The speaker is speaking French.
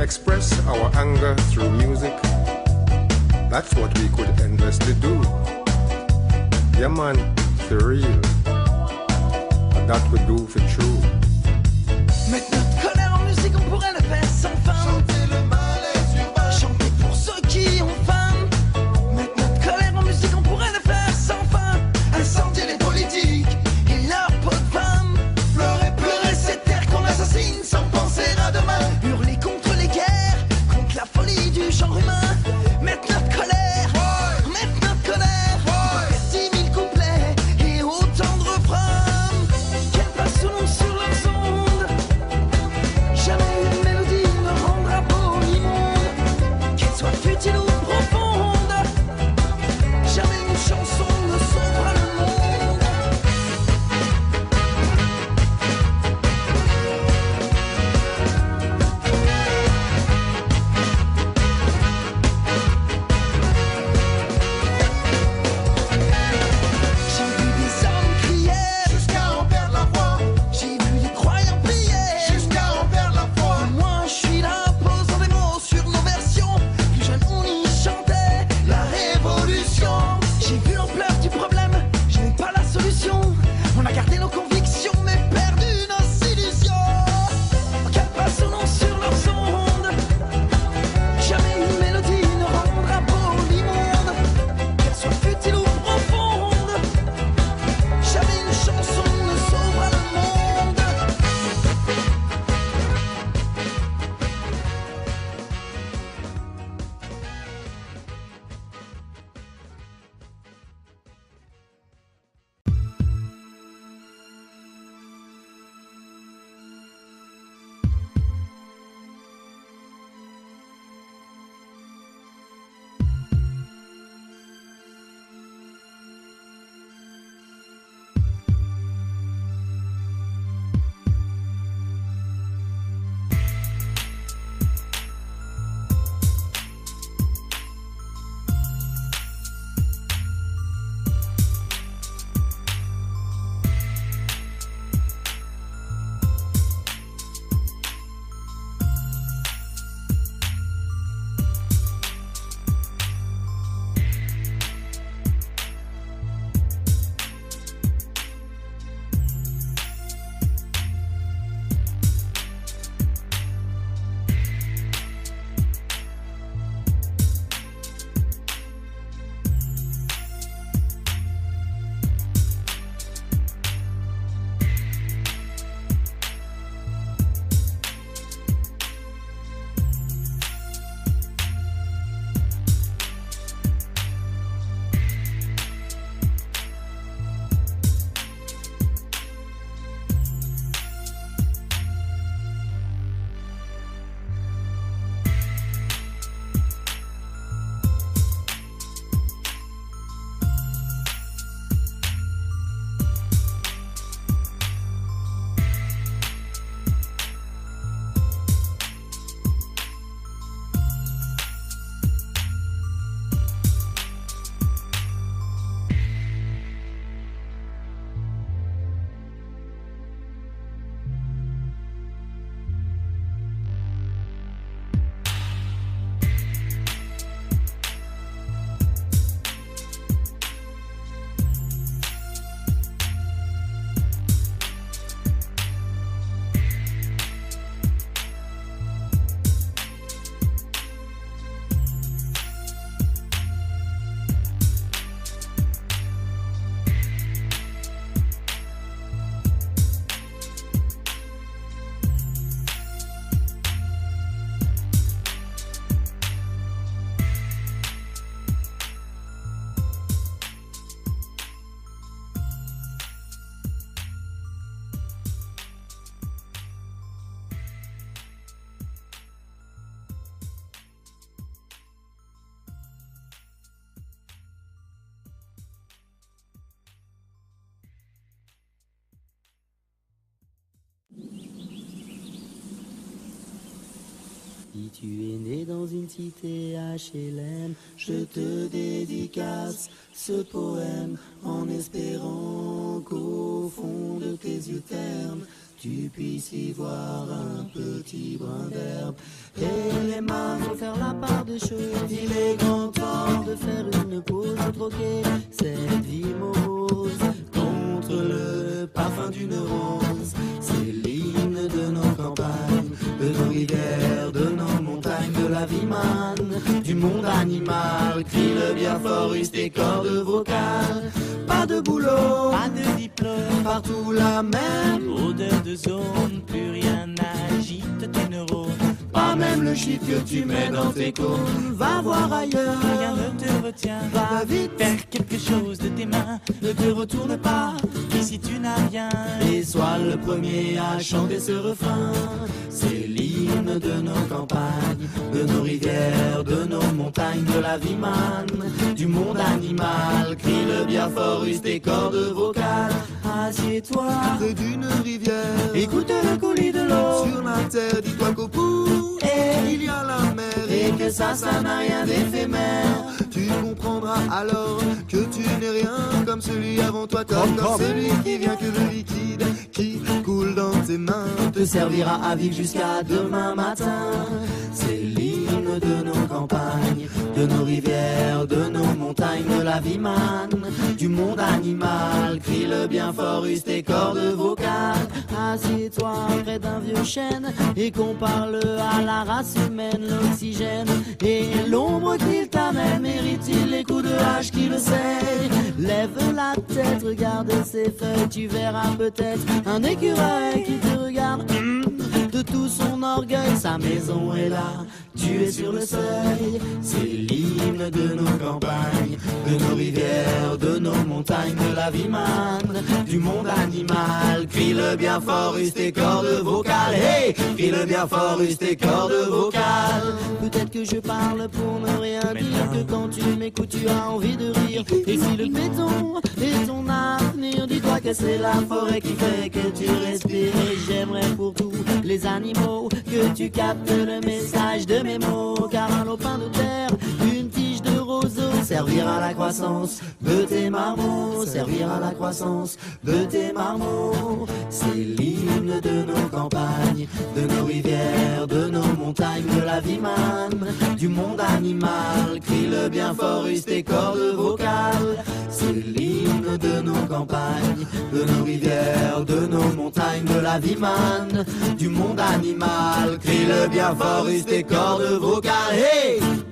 express our anger through music, that's what we could endlessly do. Yeah man, for real. And that we do for true. Mettre notre colère en musique, on pourrait le faire sans fin. Chanter le malaise urbain. Chanter pour ceux qui ont faim. Mettre notre colère en musique, on pourrait le faire sans fin. Incendier les politiques Et leur peau de femme. pleurer cette terre qu'on assassine sans penser à demain. Hurler contre les guerres, contre la folie du genre humain. Mettre notre colère, mettre notre colère. Faire 10 000 couplets et autant de refrains. Qu'elles passent sous nous sur leurs ondes. Jamais une mélodie ne rendra beau l'immonde. Qu'elle soit futile ou profonde. Jamais une chanson ne sauvera le monde. J'ai vu des hommes crier, Jusqu'à en perdre la voix. j'ai vu des croyants prier. Jusqu'à en perdre la foi. Moi je suis là posant des mots sur nos versions. Plus jeune on y chantait la révolution. J'ai vu l'ampleur du problème, je n'ai pas la solution. On a gardé nos convictions mais perdu nos illusions. Qu'elles passent ou non sur leurs ondes. Jamais une mélodie ne rendra beau l'immonde. Qu'elle soit futile ou profonde. Jamais une chanson ne sauvera le monde. Si tu es né dans une cité HLM, je te dédicace ce poème en espérant qu'au fond de tes yeux ternes, tu puisses y voir un petit brin d'herbe. Et les mains faut faire la part des choses. Il est grand temps de faire une pause, de troquer cette vie morose contre le parfum d'une rose. C'est l'hymne de nos campagnes, de nos rivières, de nos montagnes, de la vie manne, du monde animal. Crie le bien fort, use tes cordes vocales. Pas de boulot, pas de diplôme, partout la même odeur de zone, plus rien n'agite tes neurones. Pas même le shit que tu mets dans tes cônes. Va voir ailleurs, Rien ne te retient, va vite, faire quelque chose de tes mains. ne te retourne pas. Ici tu n'as rien, Et sois le premier à chanter ce refrain. C'est l'hymne de nos campagnes, de nos rivières, de nos montagnes, de la vie manne, du monde animal. Crie le bien fort, use tes cordes vocales. Assieds-toi Près d'une rivière, écoute le coulis de l'eau. sur la terre, dis-toi qu'au bout, Et il y a la mer. Et que ça n'a rien d'éphémère. Tu comprendras alors que tu n'es rien comme celui avant toi, comme celui qui vient que le liquide qui coule dans tes mains Te servira à vivre jusqu'à demain matin. C'est l'hymne de nos campagnes, de nos rivières, de nos montagnes, de la vie manne, du monde animal. Crie le bien fort, use tes cordes vocales. Assieds-toi près d'un vieux chêne et compare-le à la race humaine. L'oxygène et l'ombre qu'il t'amène, mérite-t-il les coups de hache qui le saignent? Lève la tête, regarde ses feuilles, tu verras peut-être un écureuil qui te regarde de tout son orgueil. Sa maison est là, tu es sur le seuil. C'est l'hymne de nos campagnes, de nos rivières, de nos montagnes, de la vie manne, du monde animal. Crie le bien fort, use tes cordes vocales. Hey, crie le bien fort, use tes cordes vocales. Peut-être que je parle pour ne rien dire, que quand tu m'écoutes tu as envie de rire. Et si le béton est ton avenir, dis-toi que c'est la forêt qui fait que tu respires. Et j'aimerais pour tous les animaux que tu captes le message de mes mots. Car un lopin de terre, une tige de roseau, servira à la croissance de tes marmots, servira à la croissance de tes marmots. C'est l'hymne de nos campagnes, de nos rivières, de nos montagnes, de la vie manne, du monde animal. Crie le bien fort, use tes cordes vocales. C'est l'hymne de nos campagnes, de nos rivières, de nos montagnes, de la vie manne, du monde animal. Crie le bien fort, use tes cordes vocales. Hey!